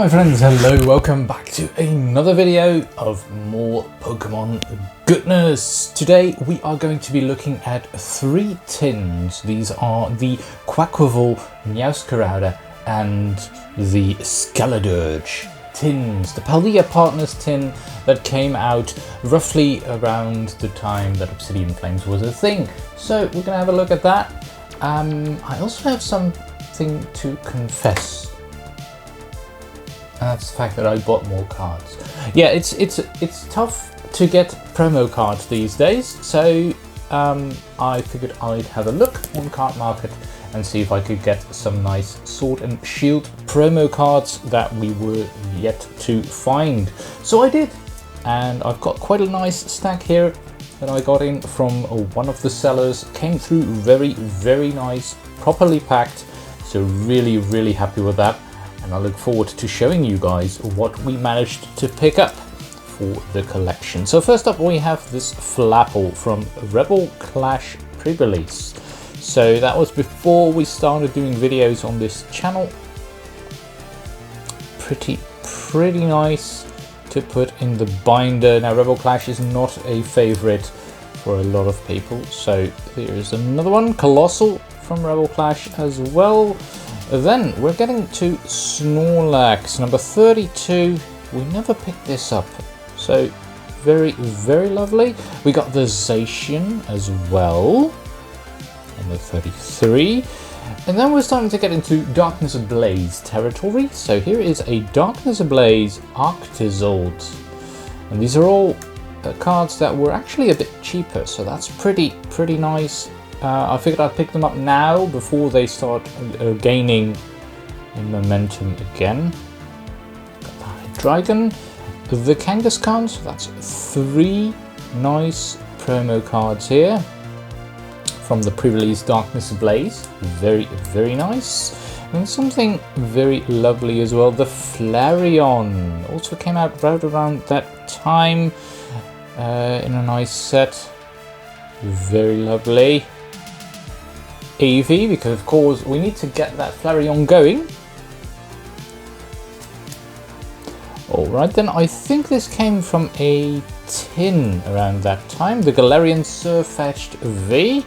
my friends, hello, welcome back to another video of more Pokemon goodness. Today we are going to be looking at 3 tins. These are the Quaquaval, Meowscarada and the Scaladurge tins. The Paldea Partners tin that came out roughly around the time that Obsidian Flames was a thing. So we're going to have a look at that. I also have something to confess. And that's the fact that I bought more cards. Yeah, it's tough to get promo cards these days, so I figured I'd have a look on Card Market and see if I could get some nice Sword and Shield promo cards that we were yet to find. So I did, and I've got quite a nice stack here that I got in from one of the sellers. Came through very nice, properly packed, so really happy with that. And I look forward to showing you guys what we managed to pick up for the collection. So first up we have this Flapple from Rebel Clash pre-release. So that was before we started doing videos on this channel. Pretty nice to put in the binder. Now Rebel Clash is not a favorite for a lot of people. So here's another one, Colossal from Rebel Clash as well. Then we're getting to Snorlax, number 32. We never picked this up, so very lovely. We got the Zacian as well, number 33. And then we're starting to get into Darkness Ablaze territory. So here is a Darkness Ablaze Arctizold. And these are all cards that were actually a bit cheaper, so that's pretty nice. I figured I'd pick them up now before they start gaining in momentum again. Got the Hydreigon, the Kangaskhan, so that's 3 nice promo cards here from the pre-release Darkness Ablaze. Very nice. And something very lovely as well, the Flareon. Also came out right around that time in a nice set. Very lovely. Eevee, because of course we need to get that Flareon going. Alright then, I think this came from a tin around that time, the Galarian Surfetched V.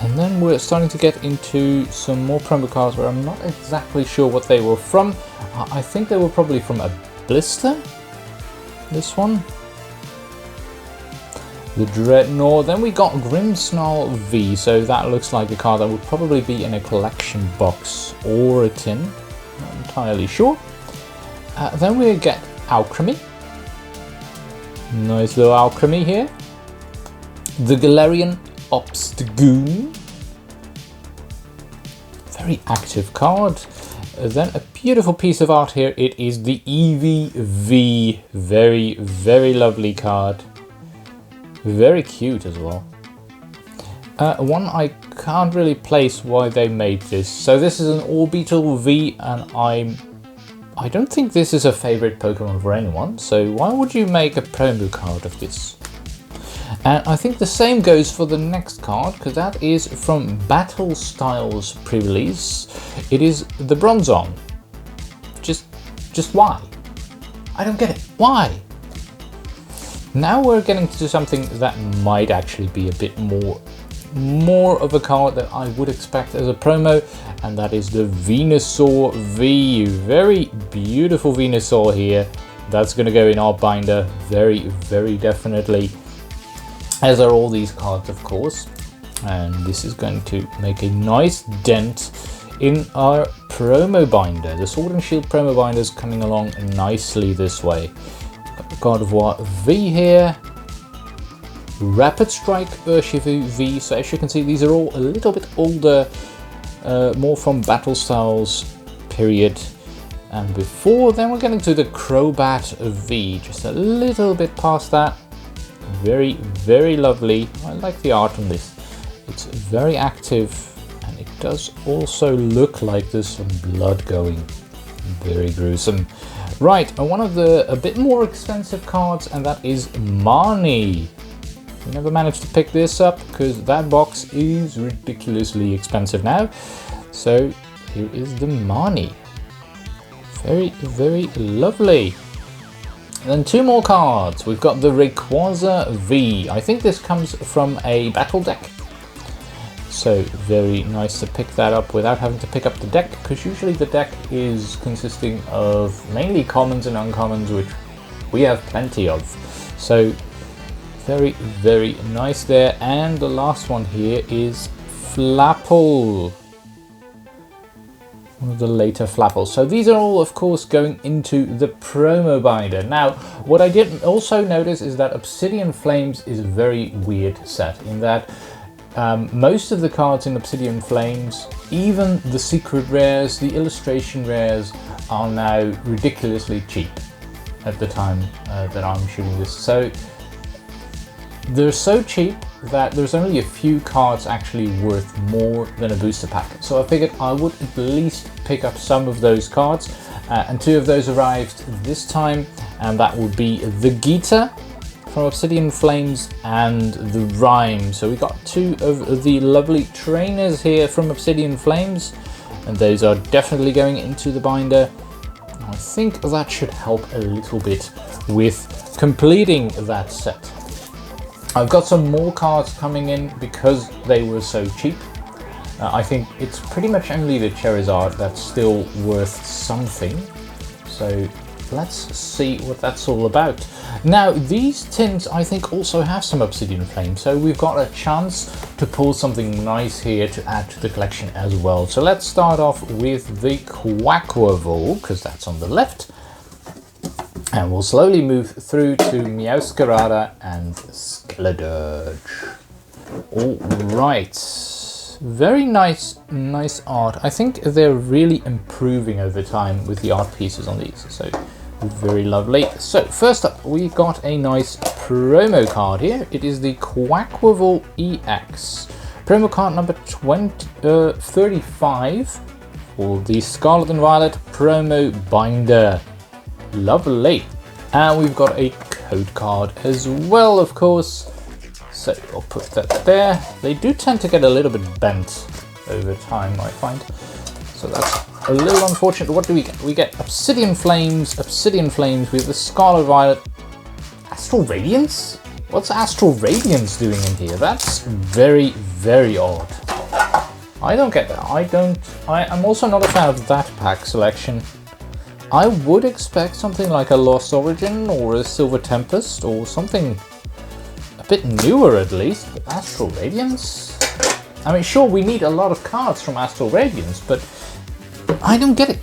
And then we're starting to get into some more promo cards where I'm not exactly sure what they were from. I think they were probably from a blister, this one. The Dreadnought. Then we got Grimmsnarl V, so that looks like a card that would probably be in a collection box or a tin, not entirely sure. Then we get Alchemy, nice little Alchemy here. The Galarian Obstagoon, very active card. Then a beautiful piece of art here, it is the Eevee V, very lovely card. Very cute as well. One I can't really place why they made this. So this is an Orbital V, and I don't think this is a favorite Pokemon for anyone. So why would you make a promo card of this? And I think the same goes for the next card, because that is from Battle Styles pre-release. It is the Bronzong. Just why? I don't get it. Why? Now we're getting to something that might actually be a bit more of a card that I would expect as a promo, and that is the Venusaur V. Very beautiful Venusaur here. That's going to go in our binder very definitely, as are all these cards of course. And this is going to make a nice dent in our promo binder. The Sword and Shield promo binder is coming along nicely this way. Gardevoir V here, Rapid Strike Urshifu V. So as you can see, these are all a little bit older, more from Battle Styles period and before. Then we're getting to the Crobat V, just a little bit past that. Very lovely. I like the art on this. It's very active, and it does also look like there's some blood going. Very gruesome. Right, and one of the a bit more expensive cards, and that is Marnie. We never managed to pick this up because that box is ridiculously expensive now. So here is the Mani. Very, very lovely. And then 2 more cards. We've got the Rayquaza V. I think this comes from a battle deck. So very nice to pick that up without having to pick up the deck, because usually the deck is consisting of mainly commons and uncommons, which we have plenty of. So very, very nice there. And the last one here is Flapple. One of the later Flapples. So these are all, of course, going into the promo binder. Now, what I did also notice is that Obsidian Flames is a very weird set in that most of the cards in Obsidian Flames, even the secret rares, the illustration rares, are now ridiculously cheap at the time that I'm shooting this. So they're so cheap that there's only a few cards actually worth more than a booster pack. So I figured I would at least pick up some of those cards, and 2 of those arrived this time, and that would be the Gita from Obsidian Flames and the Rhyme. So we got 2 of the lovely trainers here from Obsidian Flames, and those are definitely going into the binder. I think that should help a little bit with completing that set. I've got some more cards coming in because they were so cheap. I think it's pretty much only the Charizard that's still worth something. So let's see what that's all about. Now, these tins I think also have some Obsidian Flame, so we've got a chance to pull something nice here to add to the collection as well. So let's start off with the Quaquaval, because that's on the left. And we'll slowly move through to Meowscarada and Skeledirge. All right, very nice art. I think they're really improving over time with the art pieces on these, so very lovely. So first up, we got a nice promo card here. It is the Quaquaval EX. Promo card number 35 for the Scarlet and Violet promo binder. Lovely. And we've got a code card as well, of course. So I'll put that there. They do tend to get a little bit bent over time, I find. So that's a little unfortunate. What do we get? We get Obsidian Flames with the Scarlet Violet. Astral Radiance? What's Astral Radiance doing in here? That's very, very odd. I don't get that. I'm also not a fan of that pack selection. I would expect something like a Lost Origin or a Silver Tempest or something a bit newer at least. But Astral Radiance? I mean, sure, we need a lot of cards from Astral Radiance, but I don't get it.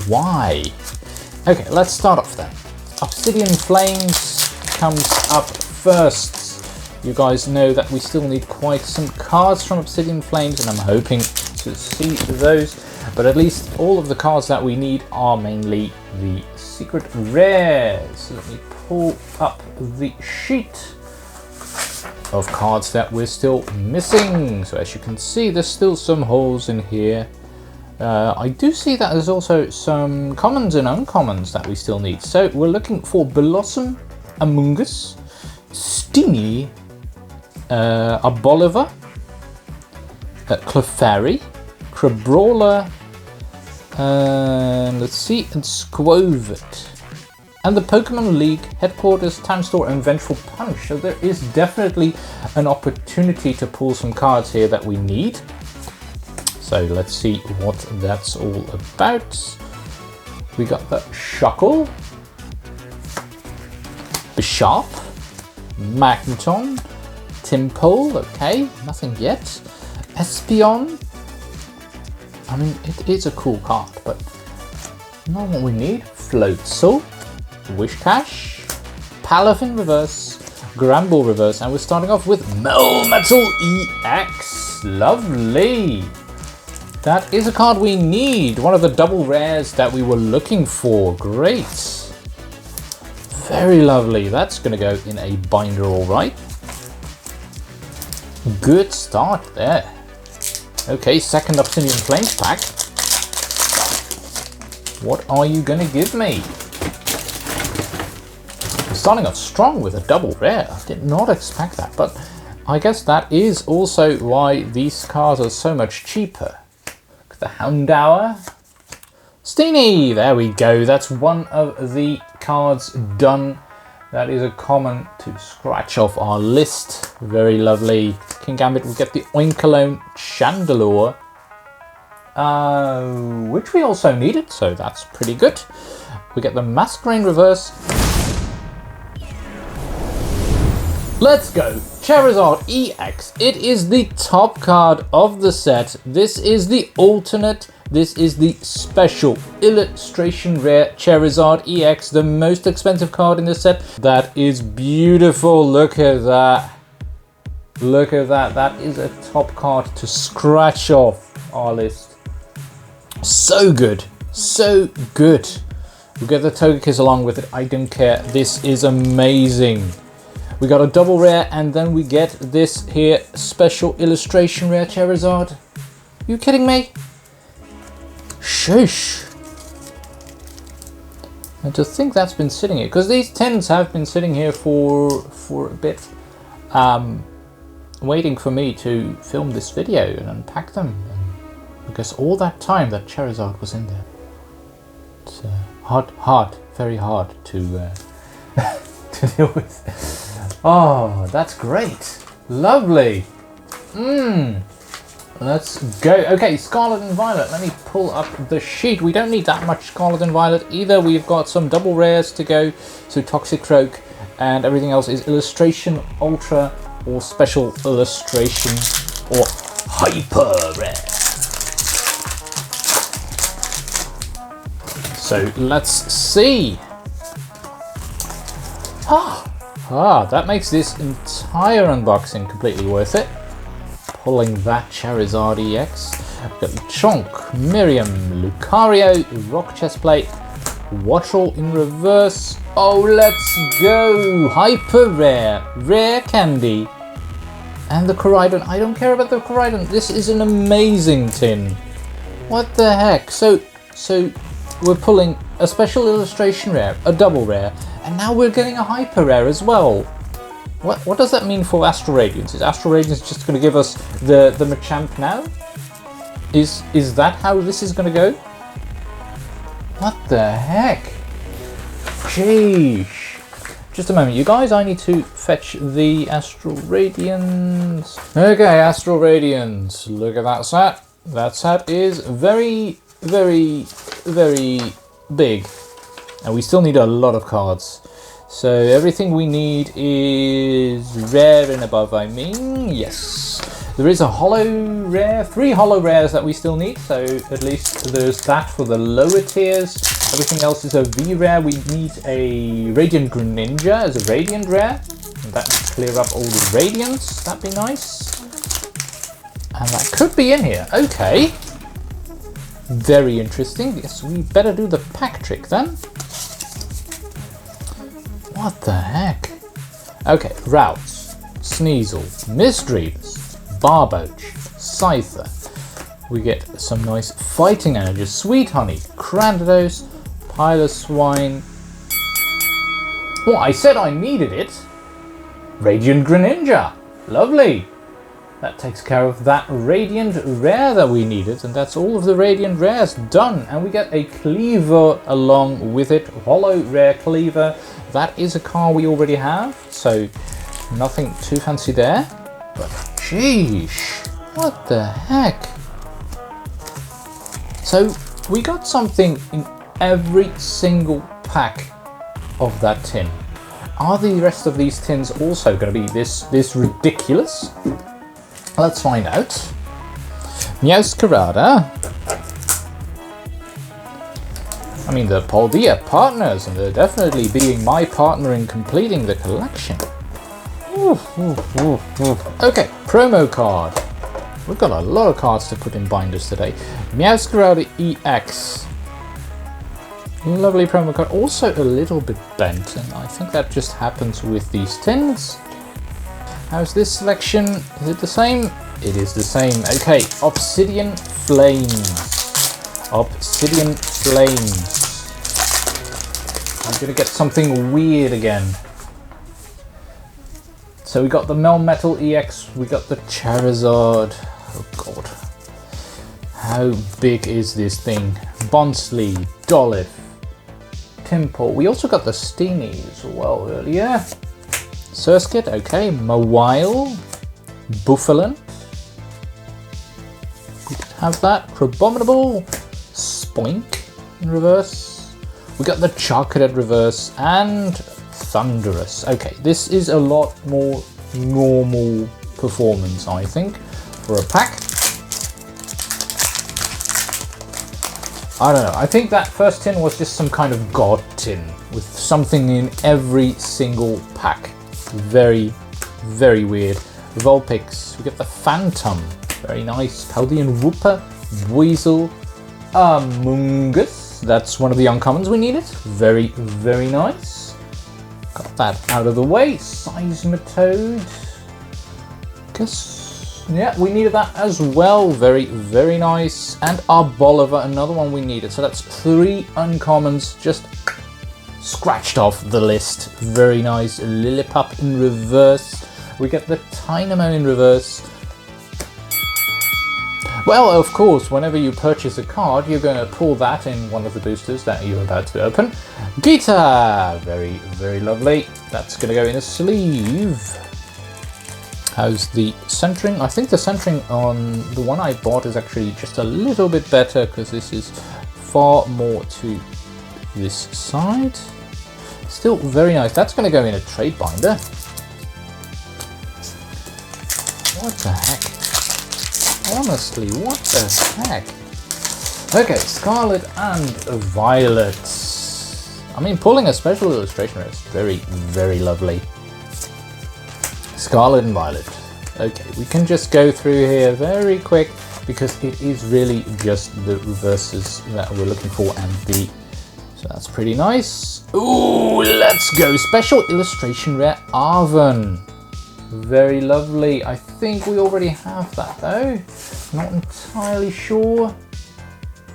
Why? Okay, let's start off then. Obsidian Flames comes up first. You guys know that we still need quite some cards from Obsidian Flames, and I'm hoping to see those. But at least all of the cards that we need are mainly the secret rares. So let me pull up the sheet of cards that we're still missing. So as you can see, there's still some holes in here. I do see that there's also some commons and uncommons that we still need. So we're looking for Blossom, Amoonguss, Stingy, Arboliver, Clefairy, Crabrawler, let's see, and Squovit. And the Pokemon League headquarters, Town Store, and Vengeful Punch. So there is definitely an opportunity to pull some cards here that we need. So let's see what that's all about. We got the Shuckle, Bishop, Magneton, Timpole, okay, nothing yet. Espeon. I mean, it is a cool card, but not what we need. Floatzel, Wishcash, Palafin Reverse, Gramble Reverse, and we're starting off with Melmetal EX. Lovely. That is a card we need. One of the double rares that we were looking for. Great. Very lovely. That's going to go in a binder, all right. Good start there. Okay, second Obsidian Flames pack. What are you going to give me? We're starting off strong with a double rare. I did not expect that, but I guess that is also why these cards are so much cheaper. the Houndour. Steenie, there we go. That's one of the cards done. That is a common to scratch off our list. Very lovely. King Gambit will get the Oinkalone Chandelure, which we also needed, so that's pretty good. We get the Masquerain Reverse. Let's go. Charizard EX. It is the top card of the set. This is the alternate. This is the special illustration rare Charizard EX, the most expensive card in the set. That is beautiful. Look at that. Look at that. That is a top card to scratch off our list. So good. So good. We get the Togekiss along with it. I don't care. This is amazing. We got a double rare and then we get this here special illustration rare Charizard. You kidding me? Shush. And to think that's been sitting here, because these tins have been sitting here for a bit, waiting for me to film this video and unpack them. And because all that time that Charizard was in there. It's hard, very hard to to deal with. Oh, that's great. Lovely. Let's go. Okay, Scarlet and Violet. Let me pull up the sheet. We don't need that much Scarlet and Violet either. We've got some double rares to go. So Toxicroak and everything else is illustration, ultra, or special illustration, or hyper rare. So let's see. That makes this entire unboxing completely worth it. Pulling that Charizard EX. We've got Chonk, Miriam, Lucario, Rock Chestplate, Wattrel in reverse. Oh, let's go! Hyper rare, rare candy, and the Koraidon. I don't care about the Koraidon. This is an amazing tin. What the heck? So we're pulling a special illustration rare, a double rare, and now we're getting a hyper rare as well. What does that mean for Astral Radiance? Is Astral Radiance just going to give us the Machamp now? Is that how this is going to go? What the heck? Sheesh. Just a moment, you guys. I need to fetch the Astral Radiance. Okay, Astral Radiance. Look at that set. That set is very, very, very big. And we still need a lot of cards. So everything we need is rare and above, I mean, yes. There is a holo rare, 3 holo rares that we still need, so at least there's that for the lower tiers. Everything else is a V rare. We need a Radiant Greninja as a Radiant rare. And that would clear up all the Radiants, that'd be nice. And that could be in here, okay. Very interesting, yes, we better do the pack trick then. What the heck? Okay, Routes, Sneasel, Misdreavus, Barboach, Scyther. We get some nice fighting energy. Sweet Honey, Cranddos, Piloswine. Well, I said I needed it. Radiant Greninja. Lovely. That takes care of that Radiant Rare that we needed, and that's all of the Radiant Rares done. And we get a Cleaver along with it, Holo Rare Cleaver. That is a car we already have, so nothing too fancy there. But sheesh, what the heck? So we got something in every single pack of that tin. Are the rest of these tins also going to be this ridiculous? Let's find out. Meowscarada. I mean, the Paldea Partners, and they're definitely being my partner in completing the collection. Okay, promo card. We've got a lot of cards to put in binders today. Meowscarada EX. Lovely promo card. Also a little bit bent, and I think that just happens with these tins. How's this selection? Is it the same? It is the same. Okay, Obsidian Flames. Obsidian Flames. I'm gonna get something weird again. So we got the Melmetal EX, we got the Charizard. Oh god. how big is this thing? Bonsley, Dolliff, Timple. We also got the Steenie as well earlier. Surskit, okay. Mawile, Buffalant. We did have that. Crabominable, Spoink in reverse. We got the Charcadet reverse and Thunderous. Okay, this is a lot more normal performance, I think, for a pack. I don't know, I think that first tin was just some kind of god tin with something in every single pack. Very, very weird. Vulpix, we get the Phantom, very nice. Paldean Whooper, Weasel, Amoonguss, that's one of the uncommons we needed. Very, very nice. Got that out of the way. Seismitoad, guess. Yeah, we needed that as well. Very, very nice. And Arboliver, another one we needed. So that's 3 uncommons just scratched off the list. Very nice. Lillipup in reverse. We get the Tynamo in reverse. Well, of course, whenever you purchase a card, you're going to pull that in one of the boosters that you're about to open. Gita! Very, very lovely. That's going to go in a sleeve. How's the centering? I think the centering on the one I bought is actually just a little bit better because this is far more to this side. Still very nice. That's going to go in a trade binder. What the heck? Honestly, what the heck? Okay, Scarlet and Violet. I mean, pulling a special illustration is very, very lovely. Scarlet and Violet. Okay, we can just go through here very quick because it is really just the reverses that we're looking for and the... So that's pretty nice. Ooh, let's go. Special illustration rare Arven. Very lovely. I think we already have that though. Not entirely sure.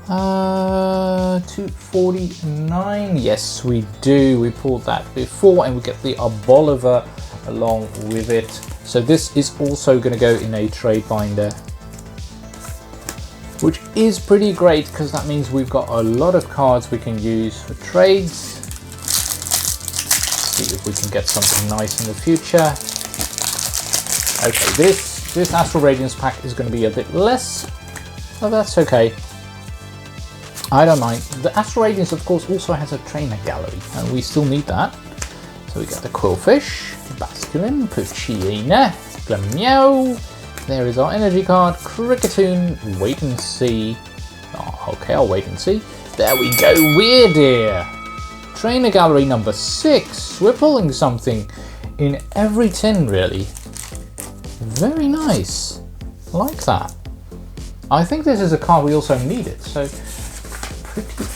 249. Yes, we do. We pulled that before and we get the Arboliver along with it. So this is also going to go in a trade binder, which is pretty great because that means we've got a lot of cards we can use for trades. See if we can get something nice in the future. Okay, this Astral Radiance pack is going to be a bit less, but that's okay. I don't mind. The Astral Radiance, of course, also has a trainer gallery, and we still need that. So we got the Quillfish, Basculin, Poochyena, Glameow. There is our energy card, Cricketoon, Wait and See. Oh, okay, I'll wait and see. There we go, Weirdeer. Trainer gallery number 6. We're pulling something in every tin, really. Very nice. I like that. I think this is a card we also needed, so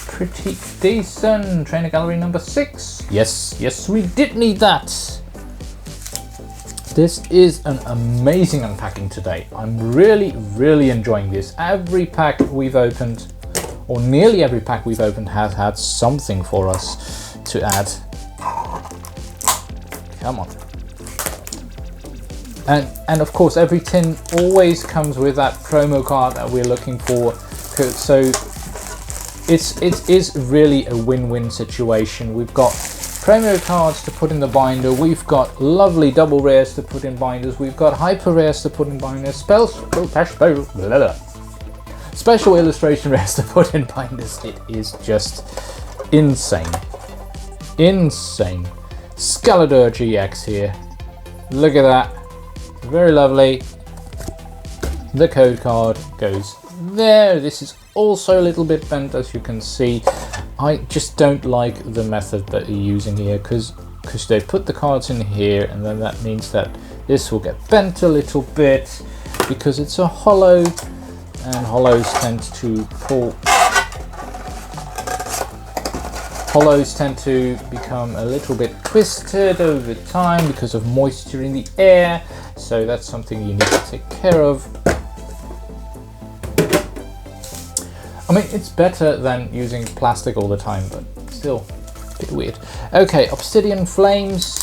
pretty decent. Trainer gallery number 6. Yes, we did need that. This is an amazing unpacking today. I'm really enjoying this. Every pack we've opened, or nearly every pack we've opened, has had something for us to add. Come on. And of course, every tin always comes with that promo card that we're looking for. So it is really a win-win situation. We've got promo cards to put in the binder, we've got lovely double rares to put in binders, we've got hyper rares to put in binders, special illustration rares to put in binders. It is just insane. Insane. Scalador GX here. Look at that. Very lovely. The code card goes there. This is also a little bit bent, as you can see. I just don't like the method that you're using here because they put the cards in here and then that means that this will get bent a little bit because it's a hollow and hollows tend to pull. Hollows tend to become a little bit twisted over time because of moisture in the air, so that's something you need to take care of. I mean, it's better than using plastic all the time, but still a bit weird. Okay, Obsidian Flames.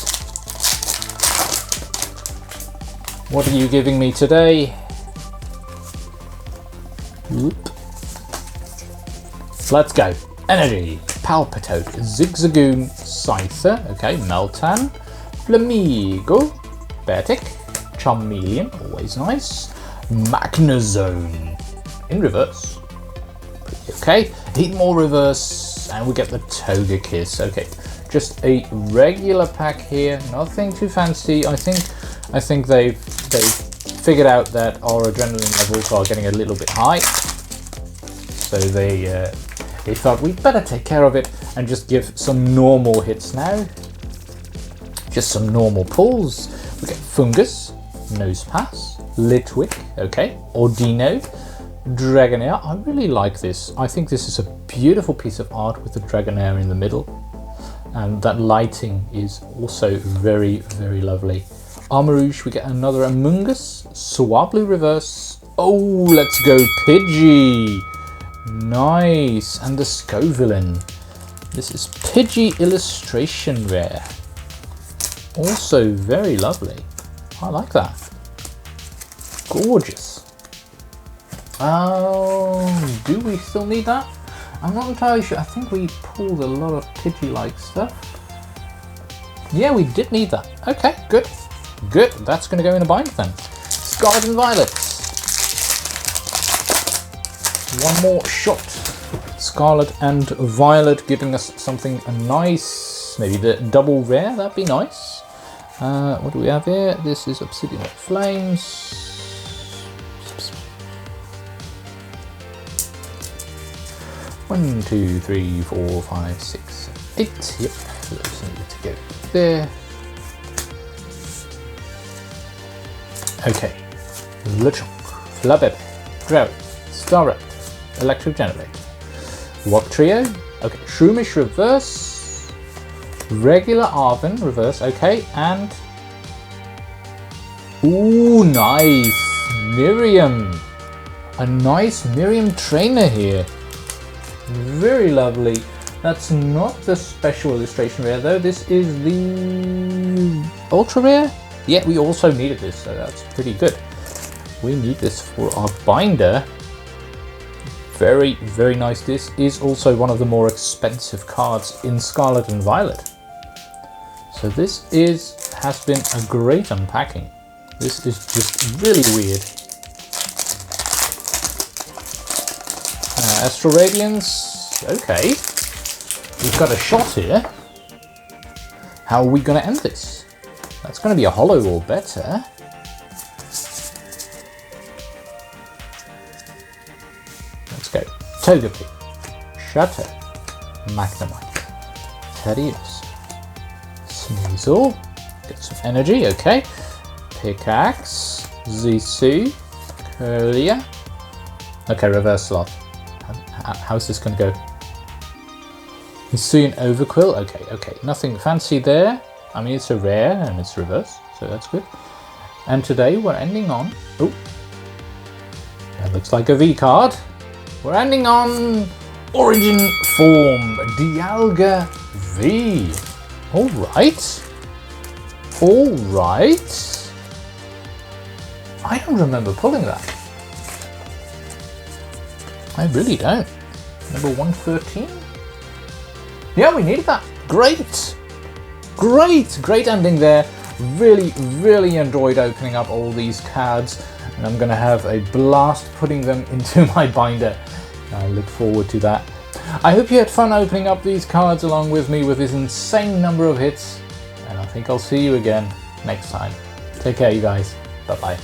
What are you giving me today? Whoop. Let's go. Energy, Palpitoad, Zigzagoon, Scyther, okay, Meltan, Flamigo, Beartic, Charmeleon, always nice, Magnezone, in reverse, okay, Heatmore reverse, and we get the Togekiss, okay, just a regular pack here, nothing too fancy. I think they've figured out that our adrenaline levels are getting a little bit high, so they thought we'd better take care of it and just give some normal hits now. Just some normal pulls. We get Fungus, Nosepass, Litwick, okay, Ordino, Dragonair. I really like this. I think this is a beautiful piece of art with the Dragonair in the middle. And that lighting is also very, very lovely. Armarouge, we get another Amoonguss, Swablu reverse. Oh, let's go Pidgey. Nice, and the Scovillain. This is Pidgey illustration rare. Also very lovely. I like that. Gorgeous. Oh, do we still need that? I'm not entirely sure. I think we pulled a lot of Pidgey-like stuff. Yeah, we did need that. Okay, good. Good. That's going to go in a bind then. Scarlet and Violet. One more shot. Scarlet and Violet giving us something nice. Maybe the double rare, that'd be nice. What do we have here? This is Obsidian Flames. 1, 2, 3, 4, 5, 6, 8. Yep, those need to go there. Okay. Lechonk, Flabébé, Drowzee, Staraptor, Electric Generator, Wugtrio, okay, Shroomish reverse, regular Arven reverse, okay, and ooh, nice, Miriam, a nice Miriam trainer here, very lovely. That's not the special illustration rare though, this is the ultra rare. Yeah, we also needed this, so that's pretty good. We need this for our binder. Very, very nice. This is also one of the more expensive cards in Scarlet and Violet. So this has been a great unpacking. This is just really weird. Astral Radiance, okay. We've got a shot here. How are we going to end this? That's going to be a holo or better. Let's go. Togepi, Shadow, Magnemite, Thaddeus, Sneasel, get some energy, okay. Pickaxe, Zissou, Curlia. Okay, reverse slot. How's this going to go? Hisuian Overquill, okay, nothing fancy there. I mean, it's a rare and it's reverse, so that's good. And today we're ending on, oh, that looks like a V card. We're ending on Origin Form, Dialga V. Alright. I don't remember pulling that. I really don't. Number 113? Yeah, we needed that. Great ending there. Really, really enjoyed opening up all these cards, and I'm going to have a blast putting them into my binder. I look forward to that. I hope you had fun opening up these cards along with me with this insane number of hits, and I think I'll see you again next time. Take care, you guys. Bye-bye.